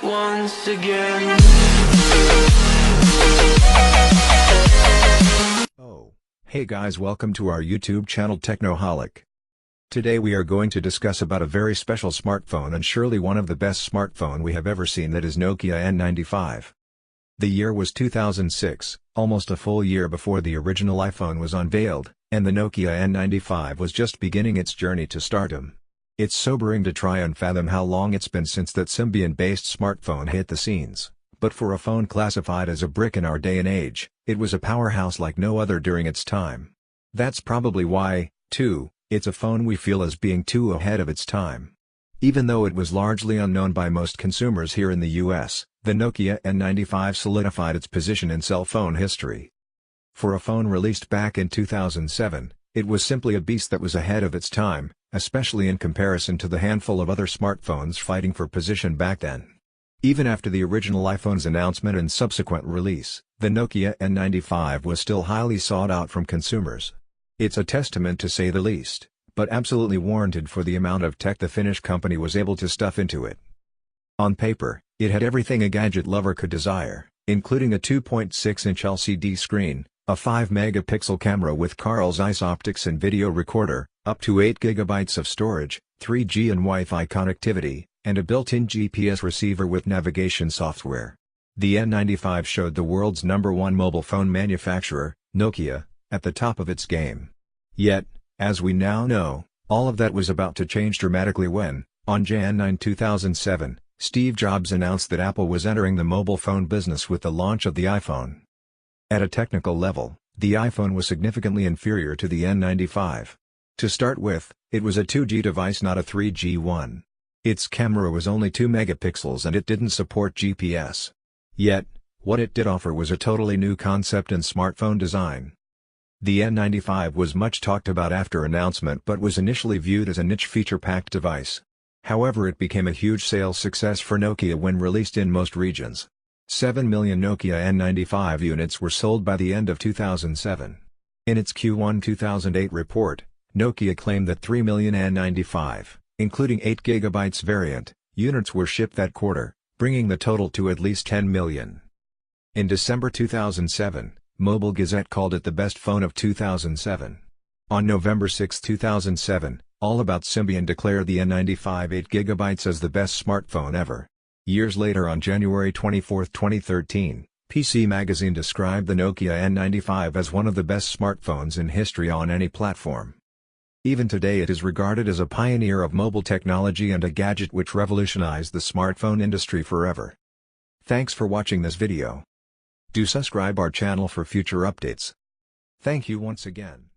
once again. Oh, hey guys, welcome to our YouTube channel Techno Holic. Today we are going to discuss about a very special smartphone and surely one of the best smartphone we have ever seen, that is Nokia N95. The year was 2006, almost a full year before the original iPhone was unveiled, and the Nokia N95 was just beginning its journey to stardom. It's sobering to try and fathom how long it's been since that Symbian-based smartphone hit the scenes, but for a phone classified as a brick in our day and age, it was a powerhouse like no other during its time. That's probably why, too, it's a phone we feel as being too ahead of its time. Even though it was largely unknown by most consumers here in the US, the Nokia N95 solidified its position in cell phone history. For a phone released back in 2007, it was simply a beast that was ahead of its time, especially in comparison to the handful of other smartphones fighting for position back then. Even after the original iPhone's announcement and subsequent release, the Nokia N95 was still highly sought out from consumers. It's a testament to say the least, but absolutely warranted for the amount of tech the Finnish company was able to stuff into it. On paper, it had everything a gadget lover could desire, including a 2.6-inch LCD screen, a 5-megapixel camera with Carl Zeiss optics and video recorder, up to 8 GB of storage, 3G and Wi-Fi connectivity, and a built-in GPS receiver with navigation software. The N95 showed the world's #1 mobile phone manufacturer, Nokia, at the top of its game. Yet, as we now know, all of that was about to change dramatically when, on Jan 9, 2007, Steve Jobs announced that Apple was entering the mobile phone business with the launch of the iPhone. At a technical level, the iPhone was significantly inferior to the N95. To start with, it was a 2G device, not a 3G one. Its camera was only 2 megapixels and it didn't support GPS. Yet, what it did offer was a totally new concept in smartphone design. The N95 was much talked about after announcement but was initially viewed as a niche feature-packed device. However, it became a huge sales success for Nokia when released in most regions. 7 million Nokia N95 units were sold by the end of 2007. In its Q1 2008 report, Nokia claimed that 3 million N95, including 8 GB variant, units were shipped that quarter, bringing the total to at least 10 million. In December 2007, Mobile Gazette called it the best phone of 2007. On November 6, 2007, All About Symbian declared the N95 8 GB as the best smartphone ever. Years later, on January 24, 2013, PC Magazine described the Nokia N95 as one of the best smartphones in history on any platform. Even today it is regarded as a pioneer of mobile technology and a gadget which revolutionized the smartphone industry forever. Thanks for watching this video. Do subscribe our channel for future updates. Thank you once again.